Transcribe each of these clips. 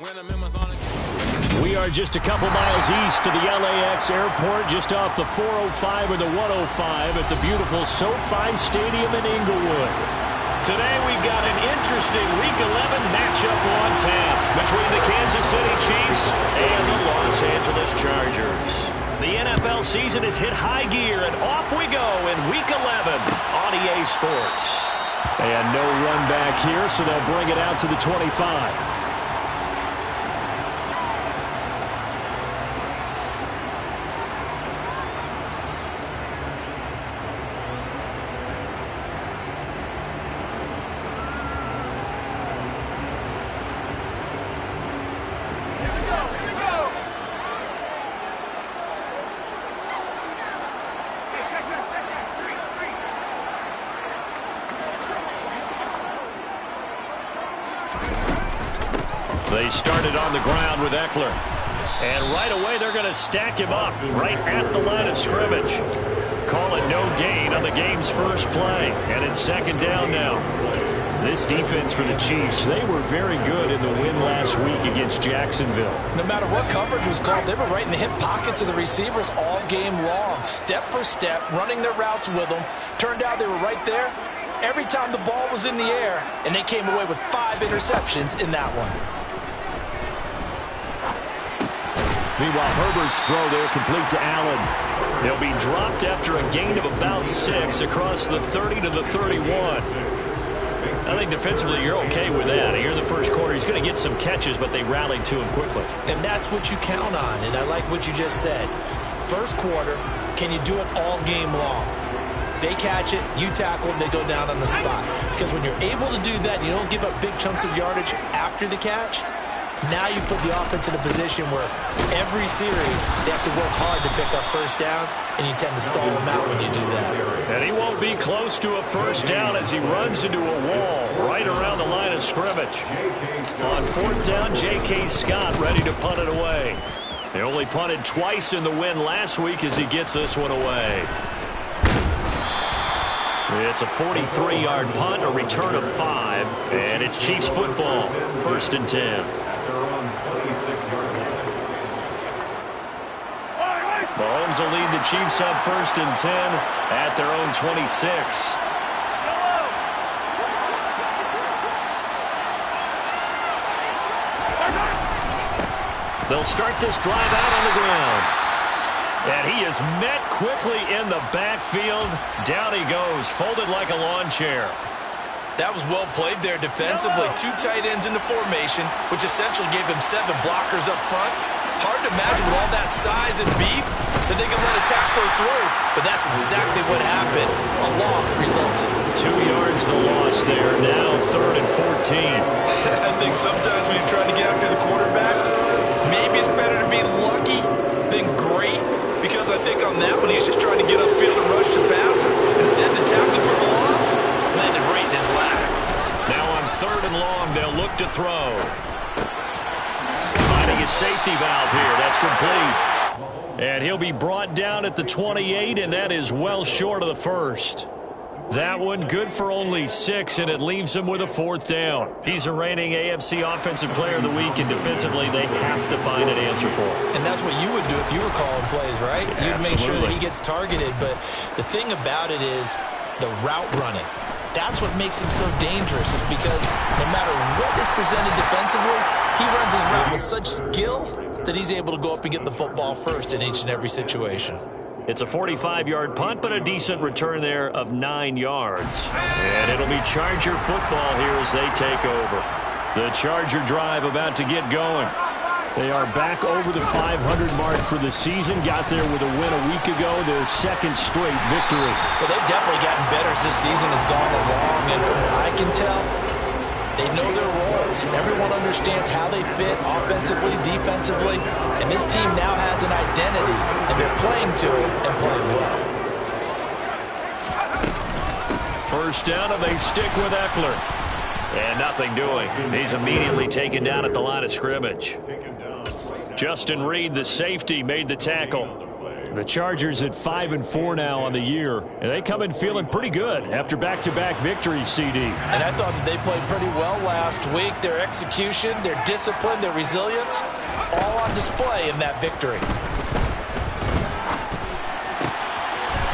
We are just a couple miles east of the LAX airport, just off the 405 or the 105 at the beautiful SoFi Stadium in Inglewood. Today we've got an interesting Week 11 matchup on tap between the Kansas City Chiefs and the Los Angeles Chargers. The NFL season has hit high gear, and off we go in Week 11 on EA Sports. And no run back here, so they'll bring it out to the 25. They started on the ground with Eckler. And right away, they're going to stack him up right at the line of scrimmage. Call it no gain on the game's first play. And it's second down now. This defense for the Chiefs, they were very good in the win last week against Jacksonville. No matter what coverage was called, they were right in the hip pockets of the receivers all game long. Step for step, running their routes with them. Turned out they were right there every time the ball was in the air. And they came away with 5 interceptions in that one. Meanwhile, Herbert's throw there complete to Allen. He'll be dropped after a gain of about 6 across the 30 to the 31. I think defensively you're okay with that. Here in the first quarter, he's going to get some catches, but they rallied to him quickly. And that's what you count on, and I like what you just said. First quarter, can you do it all game long? They catch it, you tackle them, they go down on the spot. Because when you're able to do that, you don't give up big chunks of yardage after the catch. Now you put the offense in a position where every series they have to work hard to pick up first downs, and you tend to stall them out when you do that. And he won't be close to a first down as he runs into a wall right around the line of scrimmage. On fourth down, J.K. Scott ready to punt it away. They only punted twice in the win last week as he gets this one away. It's a 43-yard punt, a return of 5, and it's Chiefs football, 1st and 10. Mahomes will lead the Chiefs up 1st and 10 at their own 26. They'll start this drive out on the ground. And he is met quickly in the backfield. Down he goes, folded like a lawn chair. That was well played there defensively. 2 tight ends in the formation, which essentially gave them 7 blockers up front. Hard to imagine with all that size and beef that they can let a tackler through. But that's exactly what happened. A loss resulted. 2 yards the loss there. Now 3rd and 14. I think sometimes when you're trying to get after the quarterback, maybe it's better to be lucky than great. Because I think on that one, he's just trying to get upfield and rush the passer. Instead, the tackle for the loss landed right in his lap. Now on 3rd and long, they'll look to throw. Finding a safety valve here. That's complete. And he'll be brought down at the 28, and that is well short of the first. That one good for only 6, and it leaves him with a 4th down. He's a reigning AFC Offensive Player of the Week, and defensively they have to find an answer for him. And that's what you would do if you were calling plays, right? You'd make sure that he gets targeted. But the thing about it is the route running. That's what makes him so dangerous, is because no matter what is presented defensively, he runs his route with such skill that he's able to go up and get the football first in each and every situation. It's a 45-yard punt, but a decent return there of 9 yards. And it'll be Charger football here as they take over. The Charger drive about to get going. They are back over the 500 mark for the season. Got there with a win a week ago, their 2nd straight victory. Well, they've definitely gotten better as this season has gone along. And from what I can tell, they know their roles. Everyone understands how they fit offensively, defensively. And this team now has an identity, and they're playing to it and playing well. First down, and they stick with Eckler. And nothing doing. He's immediately taken down at the line of scrimmage. Justin Reed, the safety, made the tackle. The Chargers at 5-4 now on the year, and they come in feeling pretty good after back-to-back victories, CD. And I thought that they played pretty well last week. Their execution, their discipline, their resilience, all on display in that victory.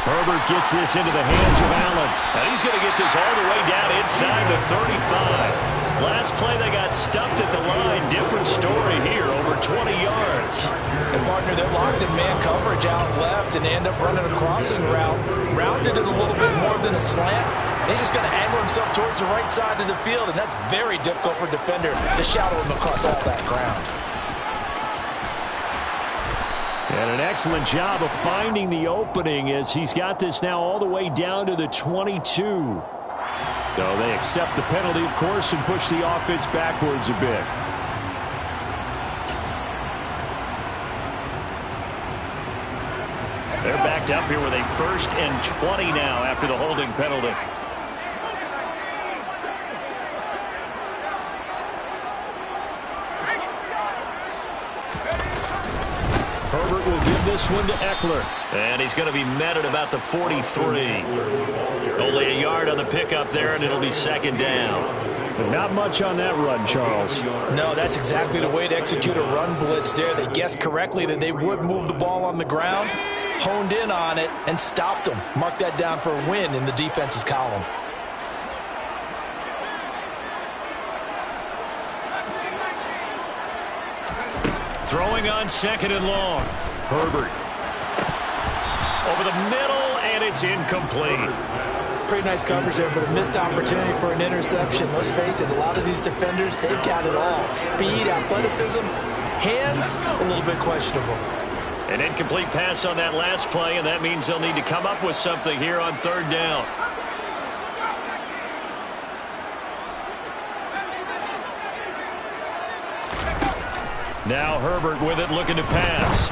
Herbert gets this into the hands of Allen. And he's going to get this all the way down inside the 35. Last play they got stuffed at the line. Different story here, over 20 yards. And partner, they're locked in man coverage out left and they end up running a crossing route. Rounded it a little bit more than a slant. He's just going to angle himself towards the right side of the field, and that's very difficult for a defender to shadow him across all that ground. And an excellent job of finding the opening as he's got this now all the way down to the 22. So they accept the penalty, of course, and push the offense backwards a bit. They're backed up here with a 1st and 20 now after the holding penalty. Herbert will give this one to Eckler. And he's going to be met at about the 43. Only a yard on the pickup there, and it'll be 2nd down. But not much on that run, Charles. No, that's exactly the way to execute a run blitz there. They guessed correctly that they would move the ball on the ground, honed in on it, and stopped them. Mark that down for a win in the defense's column. Throwing on 2nd and long. Herbert. Over the middle, and it's incomplete. Pretty nice coverage there, but a missed opportunity for an interception. Let's face it, a lot of these defenders, they've got it all. Speed, athleticism, hands, a little bit questionable. An incomplete pass on that last play, and that means they'll need to come up with something here on 3rd down. Now Herbert with it, looking to pass.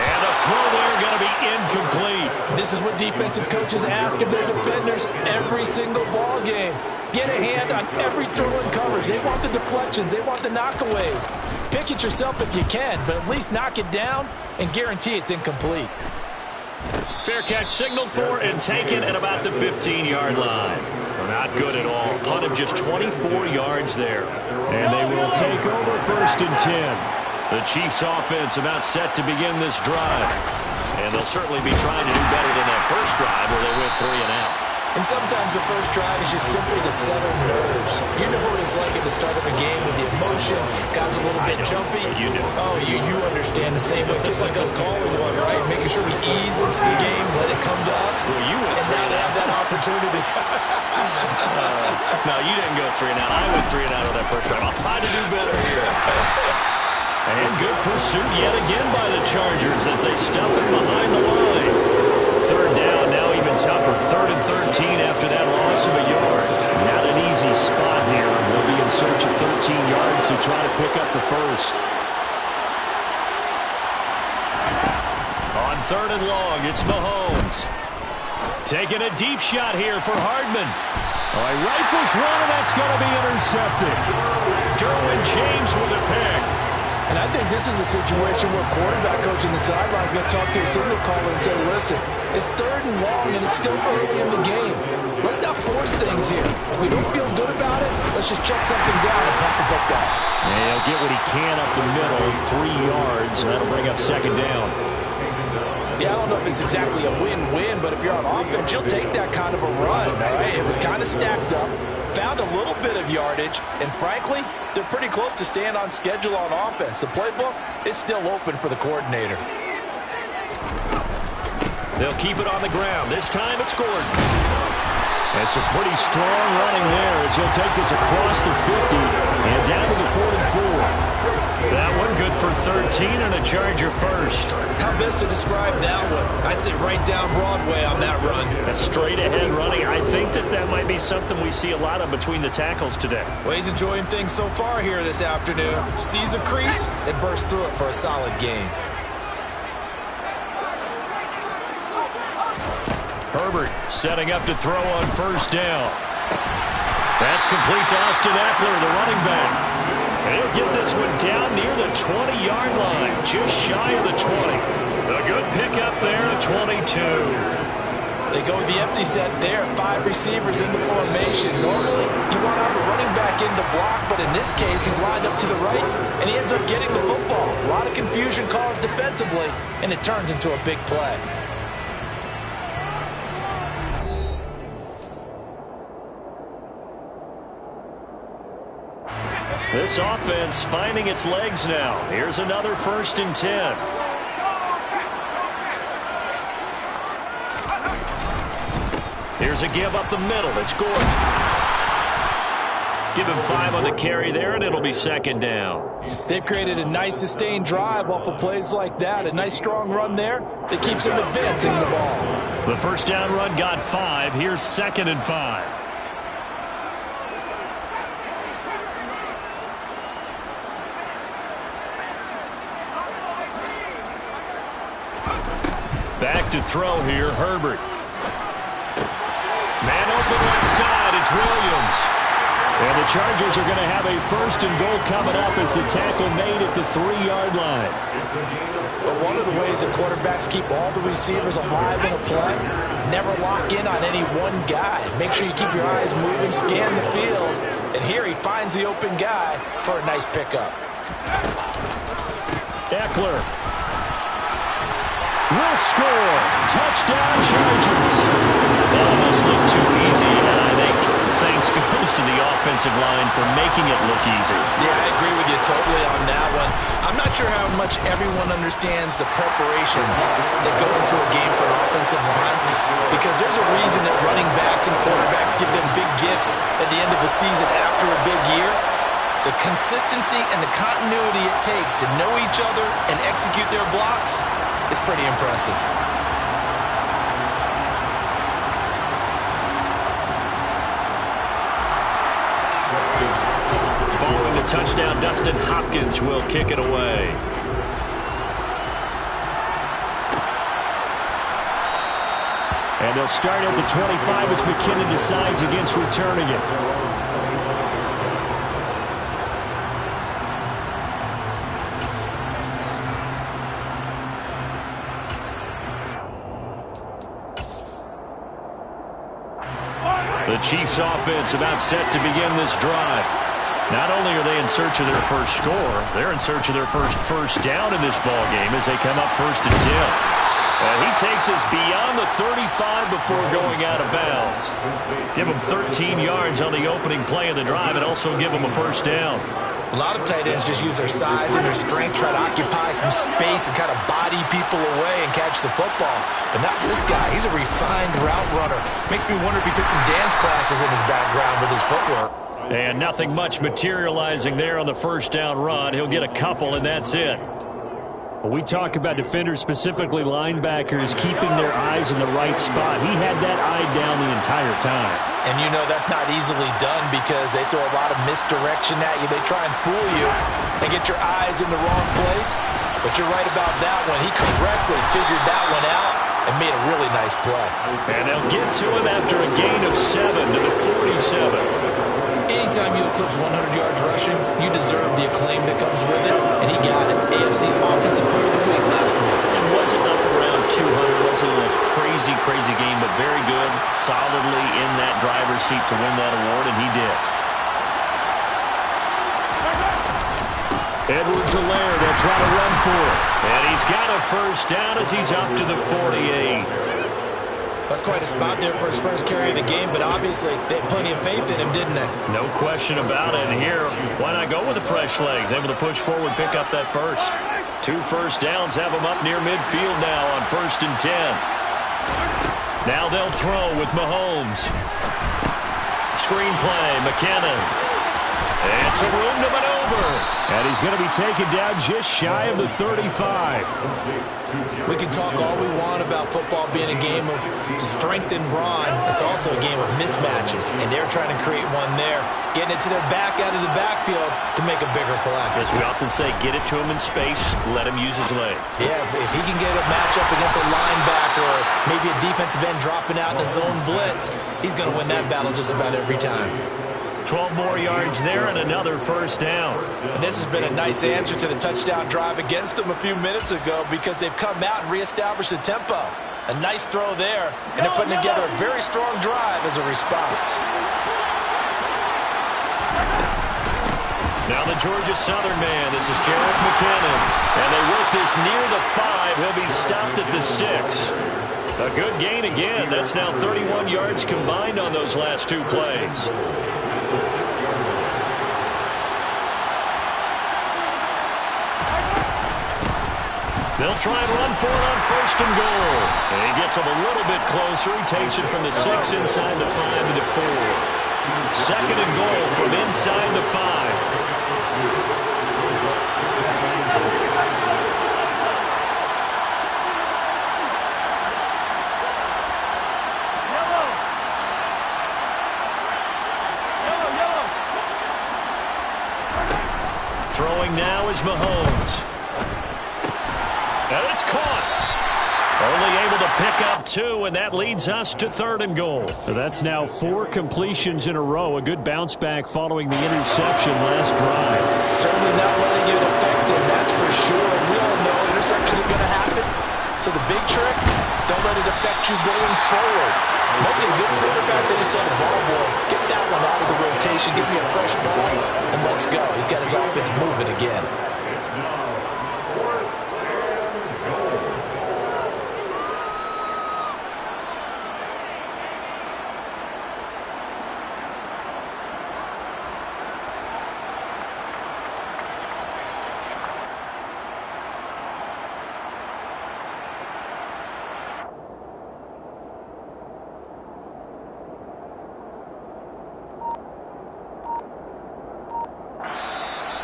And a throw there going to be incomplete. This is what defensive coaches ask of their defenders every single ball game. Get a hand on every throw in coverage. They want the deflections. They want the knockaways. Pick it yourself if you can, but at least knock it down and guarantee it's incomplete. Fair catch signaled for and taken at about the 15-yard line. Not good at all. Punt him just 24 yards there. And they will take over 1st and 10. The Chiefs offense about set to begin this drive. And they'll certainly be trying to do better than that first drive where they went 3 and out. And sometimes the first drive is just simply to settle nerves. You know what it's like at the start of a game with the emotion. Guys a little bit jumpy. You know. Oh, you understand the same way. Just like us calling one, right? Making sure we ease into the game, let it come to us. Well, you went and now they have that opportunity. No, you didn't go 3 and out. I went 3 and out on that first drive. I'll try to do better here. And good pursuit yet again by the Chargers as they stuff it behind the line. 3rd down, now even tougher. 3rd and 13 after that loss of a yard. Not an easy spot here. We'll be in search of 13 yards to try to pick up the first. On 3rd and long, it's Mahomes. Taking a deep shot here for Hardman. All right, rifles one, and that's going to be intercepted. Derwin James with a pick. And I think this is a situation where quarterback coach in the sideline is going to talk to a signal caller and say, listen, it's 3rd and long and it's still early in the game. Let's not force things here. If we don't feel good about it, let's just check something down and pump the book down. And he'll get what he can up the middle, 3 yards, and that'll bring up 2nd down. Yeah, I don't know if it's exactly a win-win, but if you're on offense, you'll take that kind of a run, all right? It was kind of stacked up, found a little bit of yardage, and frankly, they're pretty close to staying on schedule on offense. The playbook is still open for the coordinator. They'll keep it on the ground. This time it's Gordon. That's a pretty strong running there as he'll take this across the 50 and down to the 44. That one good for 13 and a Charger first. How best to describe that one? I'd say right down Broadway on that run. A straight ahead running. I think that might be something we see a lot of between the tackles today. Well, he's enjoying things so far here this afternoon. Sees a crease and bursts through it for a solid gain. Herbert setting up to throw on 1st down. That's complete to Austin Eckler, the running back. And he'll get this this one down near the 20-yard line, just shy of the 20. A good pickup there at 22. They go with the empty set there, 5 receivers in the formation. Normally, you want to have a running back in to block, but in this case, he's lined up to the right, and he ends up getting the football. A lot of confusion caused defensively, and it turns into a big play. This offense finding its legs now. Here's another 1st and 10. Here's a give up the middle. It's Gordon. Give him 5 on the carry there, and it'll be 2nd down. They've created a nice sustained drive off of plays like that. A nice strong run there that keeps them advancing the ball. The 1st down run got 5. Here's 2nd and 5. Back to throw here, Herbert. Man open left side, it's Williams. And the Chargers are going to have a 1st and goal coming up as the tackle made at the 3-yard line. But one of the ways that quarterbacks keep all the receivers alive in a play, never lock in on any one guy. Make sure you keep your eyes moving, scan the field. And here he finds the open guy for a nice pickup. Eckler will score. Touchdown, Chargers. That almost looked too easy, and I think thanks goes to the offensive line for making it look easy. Yeah, I agree with you totally on that one. I'm not sure how much everyone understands the preparations that go into a game for an offensive line, because there's a reason that running backs and quarterbacks give them big gifts at the end of the season after a big year. The consistency and the continuity it takes to know each other and execute their blocks is pretty impressive. Following the touchdown, Dustin Hopkins will kick it away. And they'll start at the 25 as McKinnon decides against returning it. The Chiefs offense about set to begin this drive. Not only are they in search of their first score, they're in search of their first down in this ball game as they come up 1st and 10. He takes us beyond the 35 before going out of bounds. Give him 13 yards on the opening play of the drive and also give him a 1st down. A lot of tight ends just use their size and their strength, try to occupy some space and kind of body people away and catch the football. But not this guy. He's a refined route runner. Makes me wonder if he took some dance classes in his background with his footwork. And nothing much materializing there on the 1st down run. He'll get a couple, and that's it. When we talk about defenders, specifically linebackers, keeping their eyes in the right spot, he had that eye down the entire time. And you know that's not easily done because they throw a lot of misdirection at you. They try and fool you and get your eyes in the wrong place. But you're right about that one. He correctly figured that one out and made a really nice play. And they'll get to him after a gain of 7 to the 47. Anytime you eclipse 100 yards rushing, you deserve the acclaim that comes with it, and he got it. AFC Offensive Player of the Week last week. It wasn't up around 200. Wasn't a crazy game, but very good, solidly in that driver's seat to win that award, and he did. Edwards-Helaire, they'll try to run for it. And he's got a 1st down as he's up to the 48. That's quite a spot there for his first carry of the game, but obviously they had plenty of faith in him, didn't they? No question about it. And here, why not go with the fresh legs? Able to push forward, pick up that 1st. 2 1st downs have him up near midfield now on 1st and 10. Now they'll throw with Mahomes. Screenplay, McKinnon. And some room to maneuver. And he's going to be taken down just shy of the 35. We can talk all we want about football being a game of strength and brawn. It's also a game of mismatches, and they're trying to create one there, getting it to their back out of the backfield to make a bigger play. As we often say, get it to him in space, let him use his leg. Yeah, if he can get a matchup against a linebacker or maybe a defensive end dropping out in a zone blitz, he's going to win that battle just about every time. 12 more yards there and another first down. And this has been a nice answer to the touchdown drive against them a few minutes ago because they've come out and reestablished the tempo. A nice throw there, and they're putting together a very strong drive as a response. Now the Georgia Southern man, this is Jerick McKinnon. And they work this near the 5. He'll be stopped at the 6. A good gain again. That's now 31 yards combined on those last 2 plays. They'll try and run for it on first and goal. And he gets him a little bit closer. He takes it from the 6 inside the 5 to the 4. Second and goal from inside the 5. Throwing now is Mahomes. And it's caught. Only able to pick up 2, and that leads us to third and goal. So that's now 4 completions in a row. A good bounce back following the interception last drive. Certainly not letting it affect him, that's for sure. And we all know interceptions are going to happen. So the big trick, don't let it affect you going forward. Most of the good quarterbacks, they just tell the ball boy, get that one out of the rotation, give me a fresh ball, and let's go. He's got his offense moving again.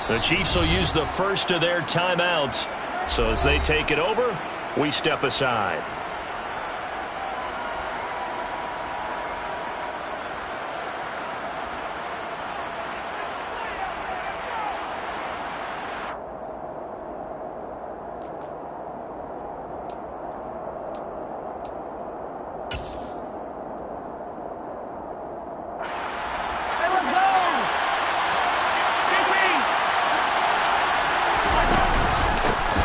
The Chiefs will use the first of their timeouts. So as they take it over, we step aside.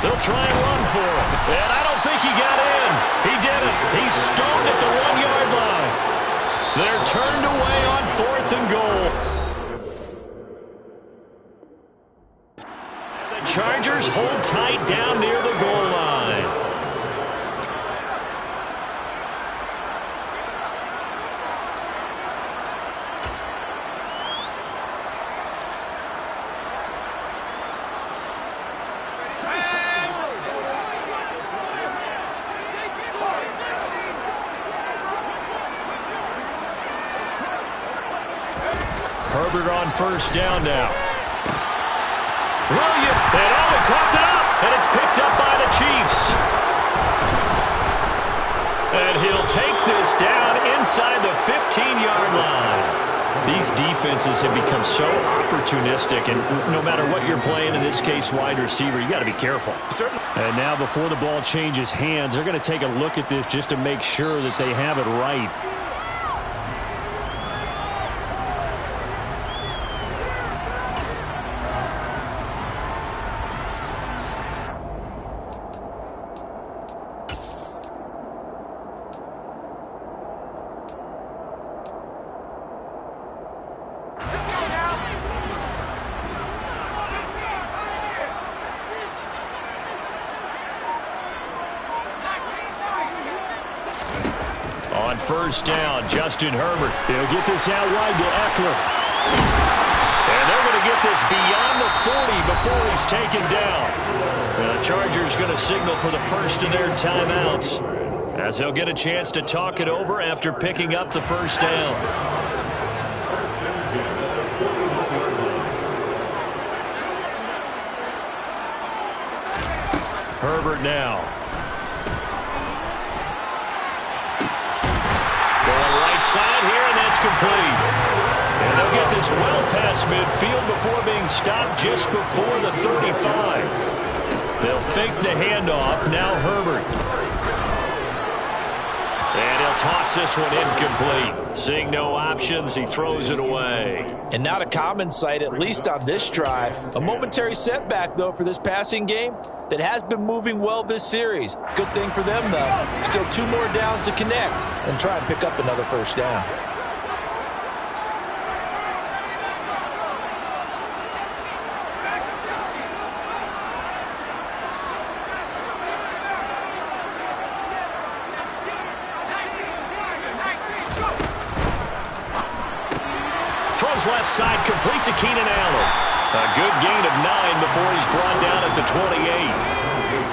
They'll try and run for him. And I don't think he got in. He didn't. He's stoned at the 1-yard line. They're turned away on 4th and goal. The Chargers hold tight down near the goal line. Herbert on first down now. Williams, and they caught it up, and it's picked up by the Chiefs. And he'll take this down inside the 15-yard line. These defenses have become so opportunistic, and no matter what you're playing, in this case wide receiver, you got to be careful. Certainly. And now before the ball changes hands, they're going to take a look at this just to make sure that they have it right. On first down, Justin Herbert. He'll get this out wide to Eckler. And they're going to get this beyond the 40 before he's taken down. The Chargers going to signal for the first of their timeouts, as they'll get a chance to talk it over after picking up the first down. Herbert now. Side here, and that's complete. And they'll get this well past midfield before being stopped just before the 35. They'll fake the handoff. Now Herbert. And he'll toss this one incomplete. Seeing no options, he throws it away. And not a common sight, at least on this drive. A momentary setback, though, for this passing game that has been moving well this series. Good thing for them, though. Still 2 more downs to connect and try and pick up another first down. Left side complete to Keenan Allen. A good gain of 9 before he's brought down at the 28.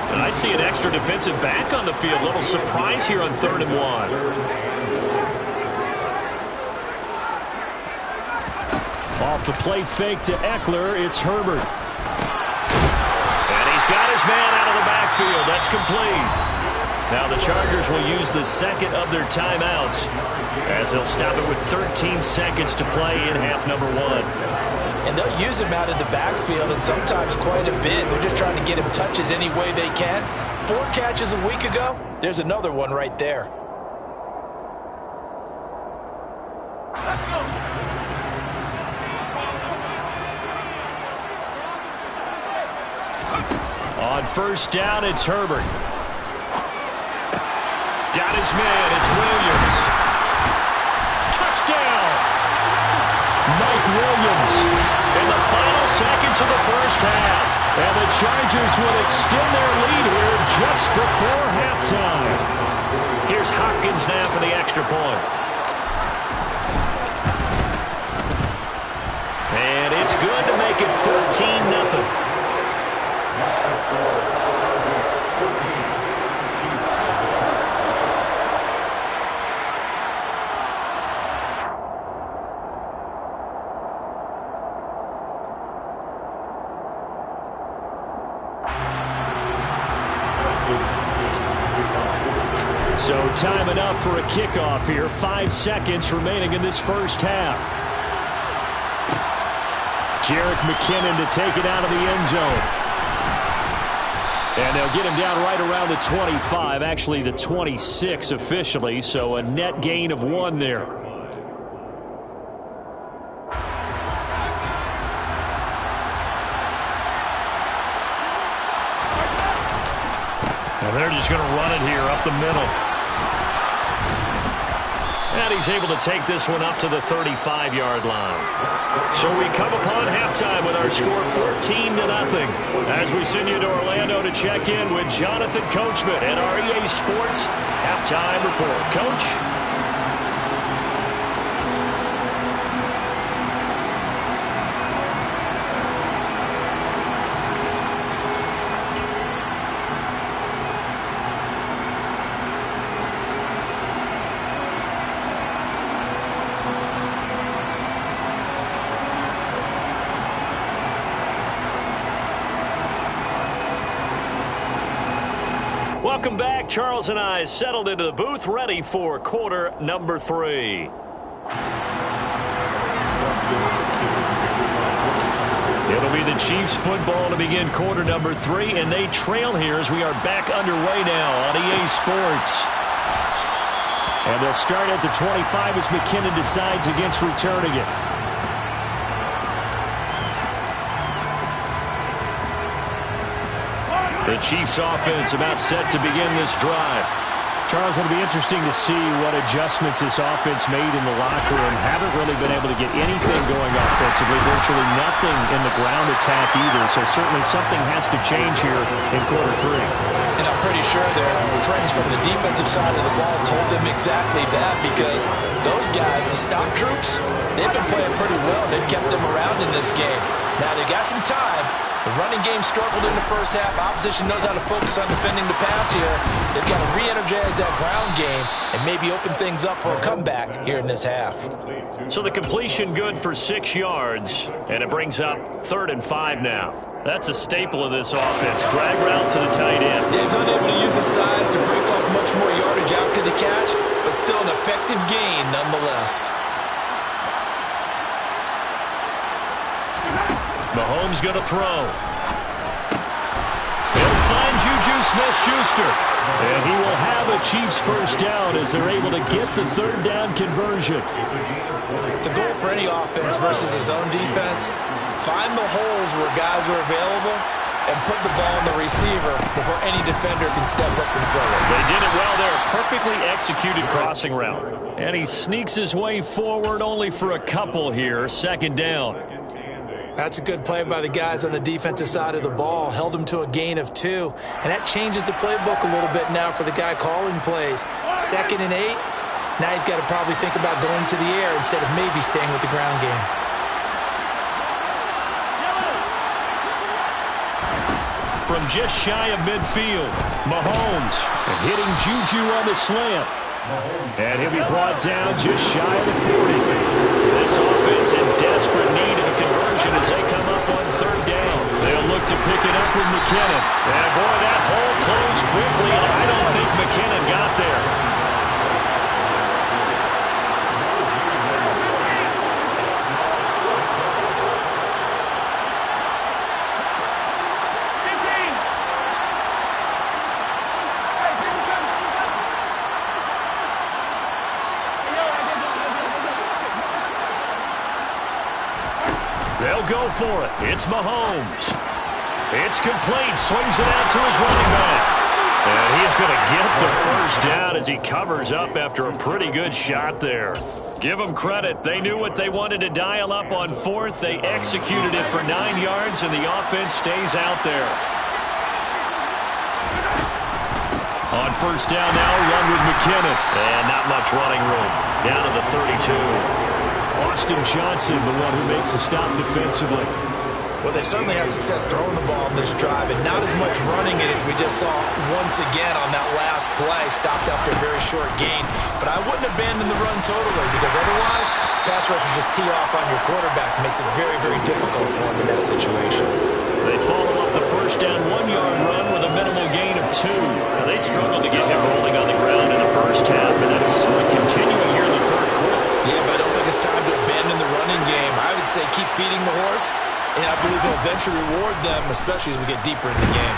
And I see an extra defensive back on the field. Little surprise here on 3rd and 1. Off the play fake to Eckler, it's Herbert. And he's got his man out of the backfield. That's complete. Now the Chargers will use the second of their timeouts as they'll stop it with 13 seconds to play in half number 1. And they'll use him out in the backfield, and sometimes quite a bit. They're just trying to get him touches any way they can. 4 catches a week ago. There's another one right there. On first down, it's Herbert. Got his man. It's Williams. Touchdown! Mike Williams in the final seconds of the first half. And the Chargers will extend their lead here just before halftime. Here's Hopkins now for the extra point. And it's good to make it 14-0. So time enough for a kickoff here. 5 seconds remaining in this first half. Jerick McKinnon to take it out of the end zone. And they'll get him down right around the 25, actually the 26 officially, so a net gain of 1 there. And they're just going to run it here up the middle. And he's able to take this one up to the 35-yard line. So we come upon halftime with our score 14-0 as we send you to Orlando to check in with Jonathan Coachman and our EA Sports halftime report. Coach? Welcome back. Charles and I settled into the booth, ready for quarter number 3. It'll be the Chiefs football to begin quarter number 3, and they trail here as we are back underway now on EA Sports. And they'll start at the 25 as McKinnon decides against returning it. The Chiefs offense about set to begin this drive. Charles, it'll be interesting to see what adjustments this offense made in the locker room. Haven't really been able to get anything going offensively. Virtually nothing in the ground attack either. So certainly something has to change here in quarter 3. And I'm pretty sure their friends from the defensive side of the ball told them exactly that, because those guys, the stock troops, they've been playing pretty well. They've kept them around in this game. Now they got some time. The running game struggled in the first half. Opposition knows how to focus on defending the pass here. They've got to re-energize that ground game and maybe open things up for a comeback here in this half. So the completion good for 6 yards, and it brings up 3rd and 5 now. That's a staple of this offense. Drag route to the tight end. Dave's unable to use his size to break off much more yardage after the catch, but still an effective gain nonetheless. Mahomes going to throw. He'll find Juju Smith-Schuster. And he will have a Chiefs first down as they're able to get the third down conversion. The goal for any offense versus his own defense, find the holes where guys are available and put the ball on the receiver before any defender can step up and fill it. They did it well there. Perfectly executed crossing route. And he sneaks his way forward only for a couple here. Second down. That's a good play by the guys on the defensive side of the ball. Held him to a gain of 2. And that changes the playbook a little bit now for the guy calling plays. 2nd and 8. Now he's got to probably think about going to the air instead of maybe staying with the ground game. From just shy of midfield, Mahomes hitting Juju on the slant. And he'll be brought down just shy of the 40. This offense in desperate need of a conversion as they come up on third down. They'll look to pick it up with McKinnon. And boy, that hole closed quickly, and I don't think McKinnon got there. They'll go for it. It's Mahomes. It's complete. Swings it out to his running back. And he's going to get the first down as he covers up after a pretty good shot there. Give them credit. They knew what they wanted to dial up on fourth. They executed it for 9 yards, and the offense stays out there. On first down now, run with McKinnon. And not much running room. Down to the 32. Austin Johnson, the one who makes the stop defensively. Well, they certainly had success throwing the ball on this drive, and not as much running it as we just saw once again on that last play. Stopped after a very short gain. But I wouldn't abandon the run totally, because otherwise, pass rushers just tee off on your quarterback. It makes it very, very difficult for him in that situation. They follow up the first down 1-yard run with a minimal gain of 2. Now, they struggled to get him rolling on the ground in the first half, and that's sort of continuing here in the third quarter. Yeah, but I don't think it's time to abandon the running game. I would say keep feeding the horse, and I believe he'll eventually reward them, especially as we get deeper in the game.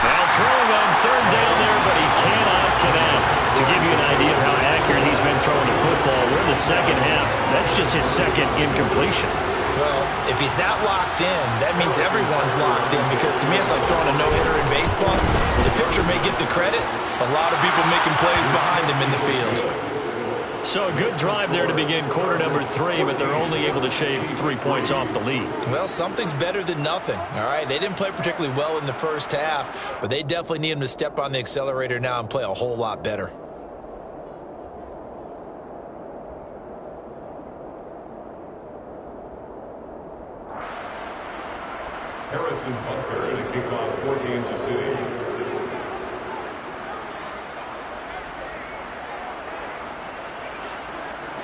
Now throwing on third down there, but he cannot connect. To give you an idea of how accurate he's been throwing the football, we're in the second half. That's just his second incompletion. Well, if he's not locked in, that means everyone's locked in, because to me it's like throwing a no-hitter in baseball. The pitcher may get the credit, a lot of people making plays behind him in the field. So a good drive there to begin quarter number 3, but they're only able to shave 3 points off the lead. Well, something's better than nothing, all right? They didn't play particularly well in the first half, but they definitely need him to step on the accelerator now and play a whole lot better. Harrison Butker to kick off for Kansas City.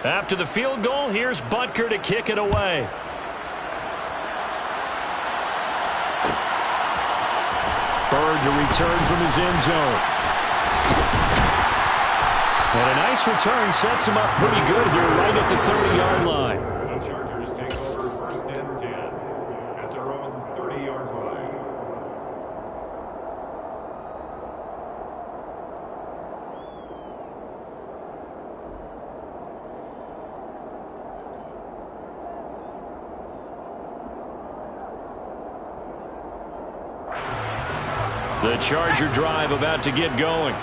After the field goal, here's Butker to kick it away. Bird to return from his end zone. And a nice return sets him up pretty good here right at the 30-yard line. The Chargers take over first and 10 at their own 30-yard line. The Charger drive about to get going.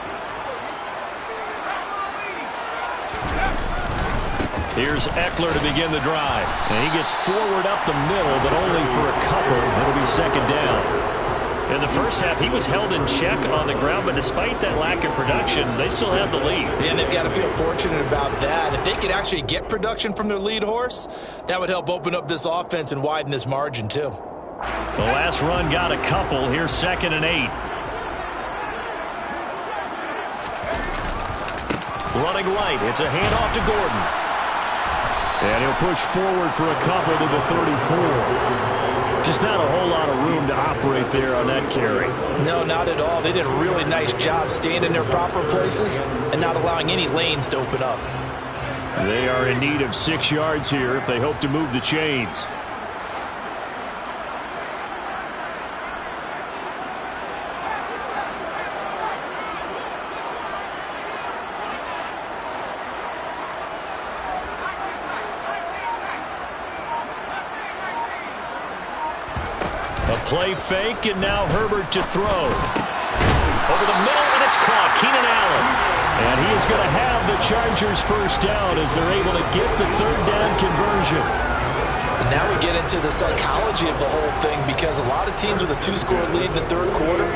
Here's Eckler to begin the drive. And he gets forward up the middle, but only for a couple. It'll be second down. In the first half, he was held in check on the ground, but despite that lack of production, they still have the lead. Yeah, and they've got to feel fortunate about that. If they could actually get production from their lead horse, that would help open up this offense and widen this margin, too. The last run got a couple. Here's 2nd and 8. Running right. It's a handoff to Gordon. And he'll push forward for a couple to the 34. Just not a whole lot of room to operate there on that carry. No, not at all. They did a really nice job staying in their proper places and not allowing any lanes to open up. They are in need of 6 yards here if they hope to move the chains. Play fake, and now Herbert to throw. Over the middle, and it's caught. Keenan Allen. And he is going to have the Chargers first down as they're able to get the third down conversion. Now we get into the psychology of the whole thing, because a lot of teams with a 2-score lead in the third quarter,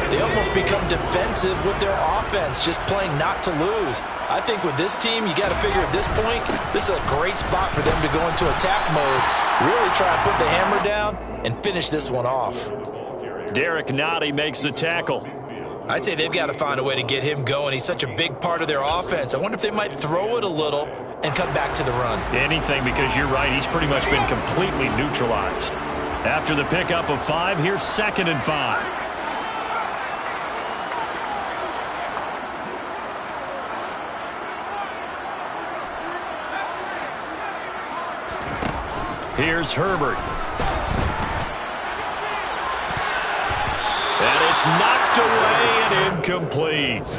they almost become defensive with their offense, just playing not to lose. I think with this team, you got to figure at this point, this is a great spot for them to go into attack mode, really try to put the hammer down and finish this one off. Derek Nottie makes the tackle. I'd say they've got to find a way to get him going. He's such a big part of their offense. I wonder if they might throw it a little and come back to the run. Anything, because you're right, he's pretty much been completely neutralized. After the pickup of 5, here's 2nd and 5. Here's Herbert. And it's knocked away and incomplete.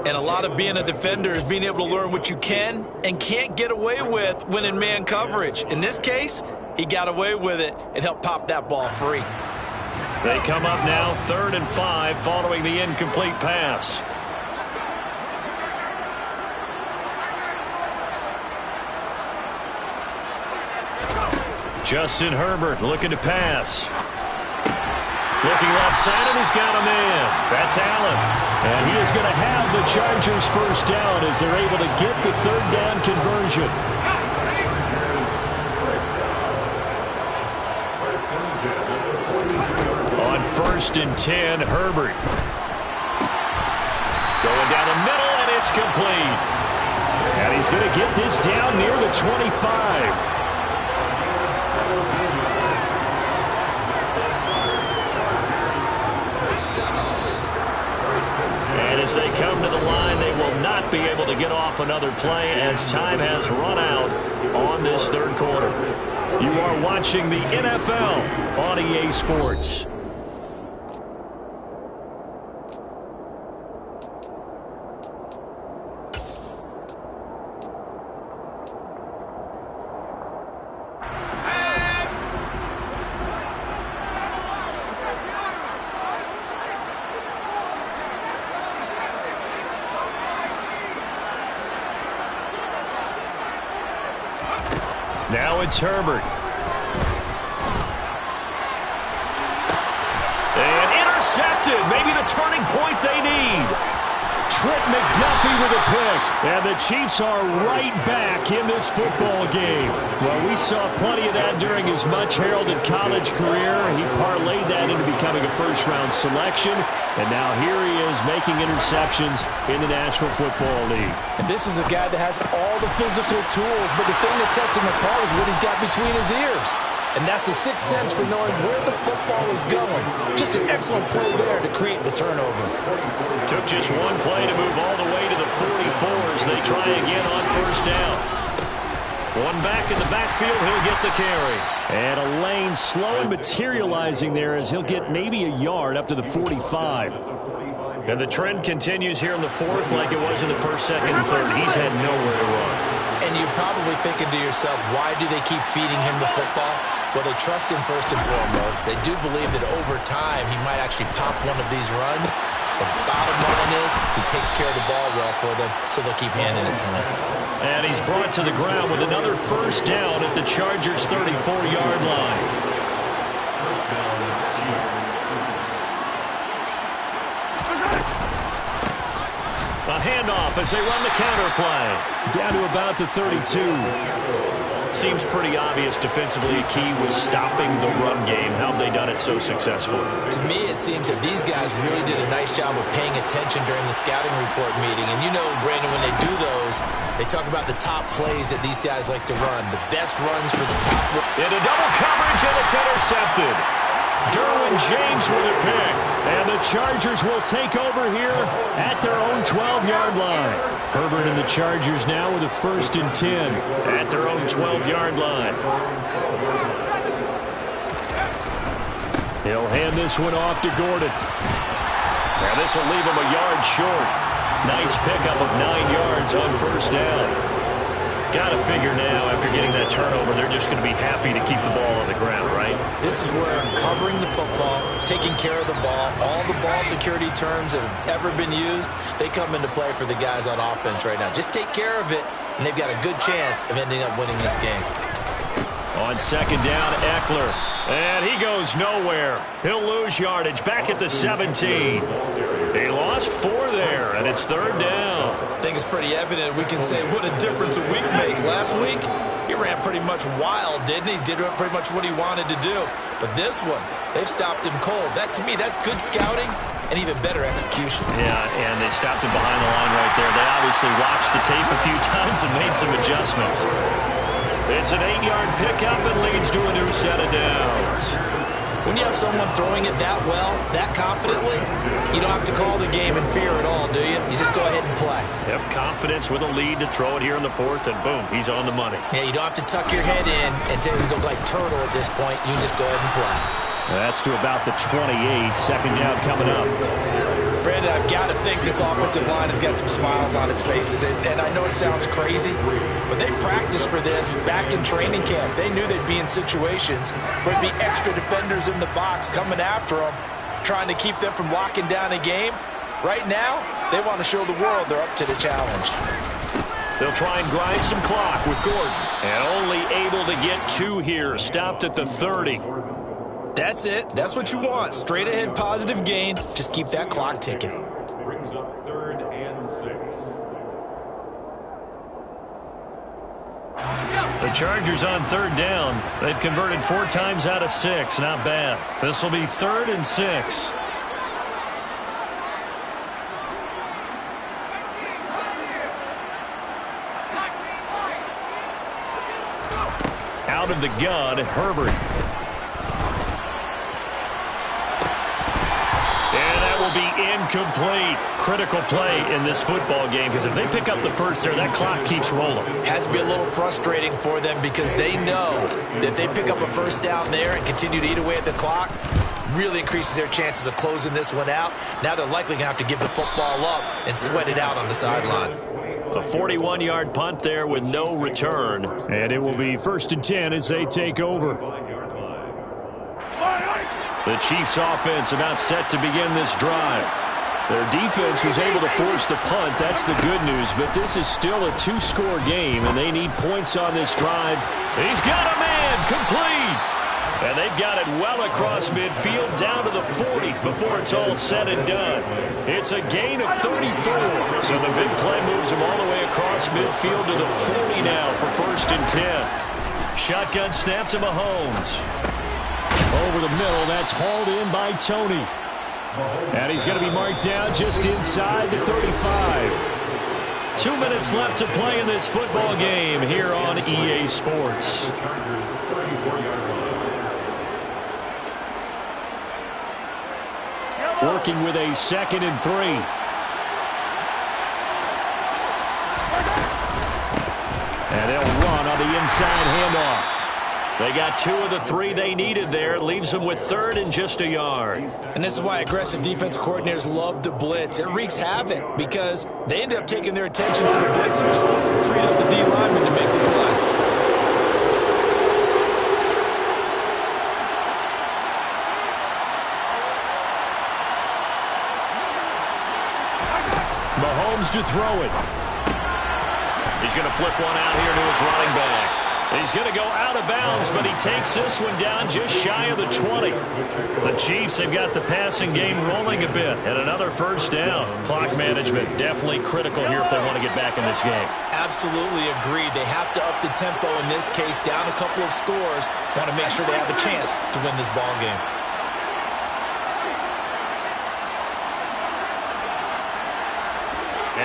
And a lot of being a defender is being able to learn what you can and can't get away with when in man coverage. In this case, he got away with it and helped pop that ball free. They come up now 3rd and 5 following the incomplete pass. Justin Herbert looking to pass. Looking left side, and he's got a man. That's Allen. And he is going to have the Chargers first down as they're able to get the third down conversion. On 1st and 10, Herbert. Going down the middle, and it's complete. And he's going to get this down near the 25. And as they come to the line, they will not be able to get off another play as time has run out on this third quarter. You are watching the NFL on EA Sports. Now it's Herbert. And intercepted. Maybe the turning point they need. Trent McDuffie with a pick. And the Chiefs are right back in this football game. Well, we saw plenty of that during his much-heralded college career. He parlayed that into becoming a first-round selection. And now here he is making interceptions in the National Football League. And this is a guy that has all the physical tools, but the thing that sets him apart is what he's got between his ears. And that's the sixth sense for knowing where the football is going. Just an excellent play there to create the turnover. Took just one play to move all the way to the 44 as they try again on first down. One back in the backfield, he'll get the carry. And a lane slow materializing there as he'll get maybe a yard up to the 45. And the trend continues here in the fourth like it was in the first, second, and third. He's had nowhere to run. And you're probably thinking to yourself, why do they keep feeding him the football? Well, they trust him first and foremost. They do believe that over time he might actually pop one of these runs. The bottom line is he takes care of the ball well for them, so they'll keep handing it to him. And he's brought to the ground with another first down at the Chargers' 34-yard line. A handoff as they run the counter play. Down to about the 32. Seems pretty obvious defensively. A key was stopping the run game. How have they done it so successfully? To me, it seems that these guys really did a nice job of paying attention during the scouting report meeting. And you know, Brandon, when they do those, they talk about the top plays that these guys like to run. The best runs for the top. Into double coverage, and it's intercepted. Derwin James with a pick. And the Chargers will take over here at their own 12-yard line. Herbert and the Chargers now with a 1st and 10 at their own 12-yard line. He'll hand this one off to Gordon. Now this will leave him a yard short. Nice pickup of 9 yards on first down. Got to figure now, after getting that turnover, they're just going to be happy to keep the ball on the ground, right? This is where covering the football, taking care of the ball, all the ball security terms that have ever been used, they come into play for the guys on offense right now. Just take care of it, and they've got a good chance of ending up winning this game. On second down, Eckler. And he goes nowhere. He'll lose yardage back at the 17. He lost 4 there, and it's third down. I think it's pretty evident. We can say what a difference a week makes. Last week, he ran pretty much wild, didn't he? Did pretty much what he wanted to do. But this one, they've stopped him cold. That, to me, that's good scouting and even better execution. Yeah, and they stopped him behind the line right there. They obviously watched the tape a few times and made some adjustments. It's an 8-yard pickup and leads to a new set of downs. When you have someone throwing it that well, that confidently, you don't have to call the game in fear at all, do you? You just go ahead and play. Yep, confidence with a lead to throw it here in the 4th, and boom, he's on the money. Yeah, you don't have to tuck your head in and go like turtle at this point. You can just go ahead and play. That's to about the 28. Second down coming up. Brandon, I've got to think this offensive line has got some smiles on its faces. And I know it sounds crazy, but they practiced for this back in training camp. They knew they'd be in situations where there'd be extra defenders in the box coming after them, trying to keep them from locking down a game. Right now, they want to show the world they're up to the challenge. They'll try and grind some clock with Gordon. And only able to get 2 here. Stopped at the 30. That's it. That's what you want. Straight ahead positive gain. Just keep that clock ticking. Brings up 3rd and 6. The Chargers on 3rd down. They've converted 4 times out of 6. Not bad. This will be 3rd and 6. Out of the gun, Herbert. Incomplete. Critical play in this football game, because if they pick up the first there, that clock keeps rolling. Has to be a little frustrating for them because they know that if they pick up a first down there and continue to eat away at the clock, really increases their chances of closing this one out. Now they're likely going to have to give the football up and sweat it out on the sideline. A 41-yard punt there with no return. And it will be 1st and 10 as they take over. The Chiefs offense about set to begin this drive. Their defense was able to force the punt. That's the good news. But this is still a 2-score game, and they need points on this drive. He's got a man complete. And they've got it well across midfield down to the 40 before it's all said and done. It's a gain of 34. So the big play moves them all the way across midfield to the 40 now for 1st and 10. Shotgun snap to Mahomes. Over the middle, that's hauled in by Tony. And he's going to be marked down just inside the 35. 2 minutes left to play in this football game here on EA Sports. Working with a 2nd and 3. And they'll run on the inside handoff. They got 2 of the 3 they needed there. It leaves them with 3rd and just a yard. And this is why aggressive defense coordinators love to blitz. It wreaks havoc because they end up taking their attention to the blitzers, freed up the D lineman to make the play. Mahomes to throw it. He's going to flip one out here to his running back. He's going to go out of bounds, but he takes this one down just shy of the 20. The Chiefs have got the passing game rolling a bit, and another 1st down. Clock management definitely critical here if they want to get back in this game. Absolutely agreed. They have to up the tempo in this case, down a couple of scores. Want to make sure they have a chance to win this ball game.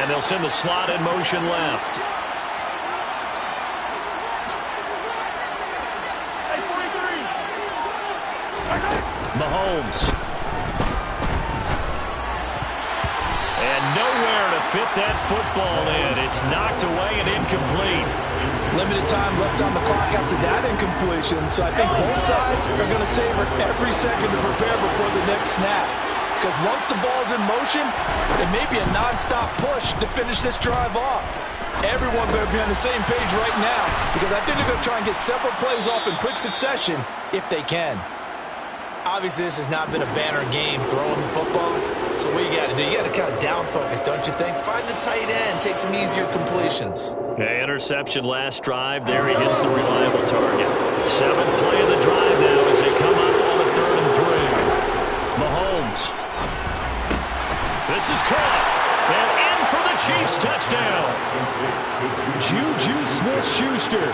And they'll send the slot in motion left. Mahomes. And nowhere to fit that football in. It's knocked away and incomplete. Limited time left on the clock after that incompletion, so I think both sides are going to savor every second to prepare before the next snap. Because once the ball's in motion, it may be a non-stop push to finish this drive off. Everyone better be on the same page right now because I think they're going to try and get several plays off in quick succession if they can. Obviously, this has not been a banner game throwing the football. So what you got to do, you got to kind of down focus, don't you think? Find the tight end, take some easier completions. Yeah, interception last drive. There he hits the reliable target. 7th play of the drive now as they come up on a 3rd and 3. Mahomes. This is caught. And in for the Chiefs touchdown. Juju Smith-Schuster,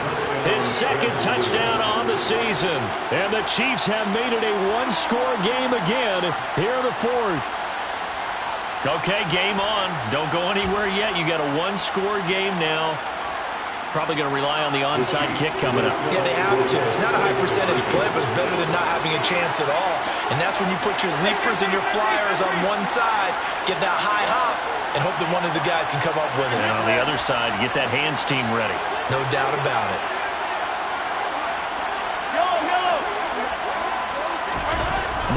his 2nd touchdown on the season. And the Chiefs have made it a one-score game again here in the 4th. Okay, game on. Don't go anywhere yet. You got a one-score game now. Probably going to rely on the onside kick coming up. Yeah, they have to. It's not a high-percentage play, but it's better than not having a chance at all. And that's when you put your leapers and your flyers on one side, get that high hop, and hope that one of the guys can come up with it. And on the other side, get that hands team ready. No doubt about it.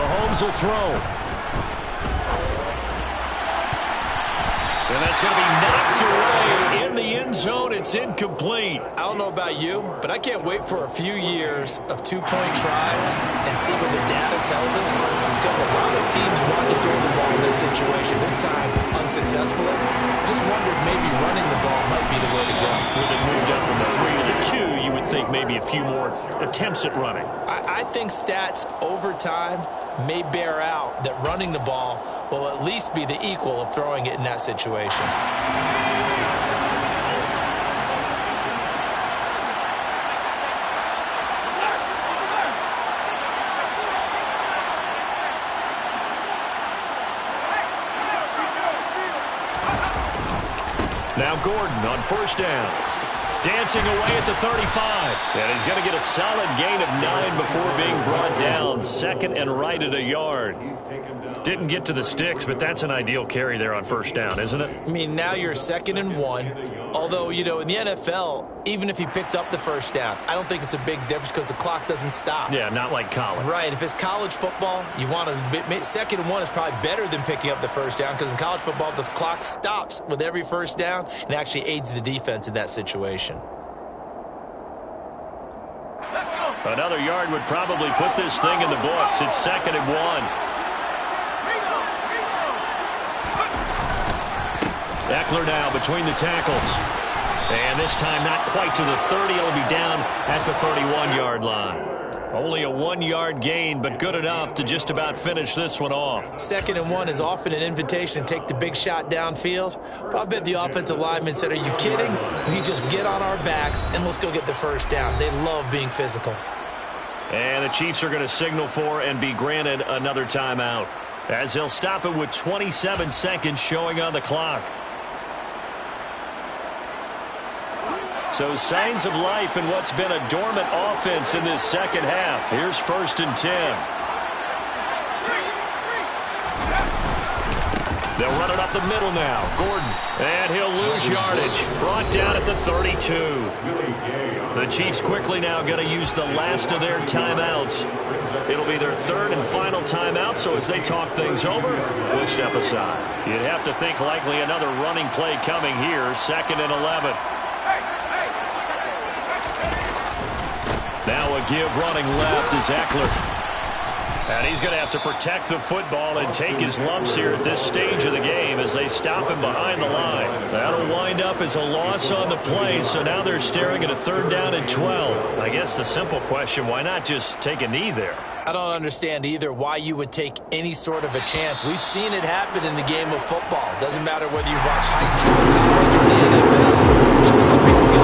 Mahomes will throw. And that's going to be knocked away in the end zone. It's incomplete. I don't know about you, but I can't wait for a few years of two-point tries and see what the data tells us, because a lot of teams want to throw the ball in this situation, this time unsuccessfully. I just wonder if maybe running the ball might be the way to go. With it moved up from the 3 to the 2, you would think maybe a few more attempts at running. I think stats over time may bear out that running the ball will at least be the equal of throwing it in that situation. Now Gordon on 1st down. Dancing away at the 35. And he's going to get a solid gain of 9 before being brought down. 2nd and right at a yard. Didn't get to the sticks, but that's an ideal carry there on 1st down, isn't it? I mean, now you're 2nd and 1. Although, you know, in the NFL, even if he picked up the 1st down, I don't think it's a big difference because the clock doesn't stop. Yeah, not like college. Right. If it's college football, you want to 2nd and 1 is probably better than picking up the 1st down, because in college football, the clock stops with every 1st down and actually aids the defense in that situation. Another yard would probably put this thing in the books. It's 2nd and 1. Eckler now between the tackles. And this time not quite to the 30. It'll be down at the 31-yard line. Only a 1-yard gain, but good enough to just about finish this one off. 2nd and 1 is often an invitation to take the big shot downfield. But I bet the offensive lineman said, are you kidding? We just get on our backs and let's go get the 1st down. They love being physical. And the Chiefs are going to signal for and be granted another timeout, as they'll stop it with 27 seconds showing on the clock. So signs of life in what's been a dormant offense in this 2nd half. Here's 1st and 10. They'll run it up the middle now. Gordon. And he'll lose yardage. Brought down at the 32. The Chiefs quickly now going to use the last of their timeouts. It'll be their 3rd and final timeout, so as they talk things over, we'll step aside. You'd have to think likely another running play coming here. 2nd and 11. Now a give running left is Eckler. And he's going to have to protect the football and take his lumps here at this stage of the game as they stop him behind the line. That'll wind up as a loss on the play, so now they're staring at a 3rd down and 12. I guess the simple question, why not just take a knee there? I don't understand either why you would take any sort of a chance. We've seen it happen in the game of football. Doesn't matter whether you watch high school, college, or the NFL. Some people get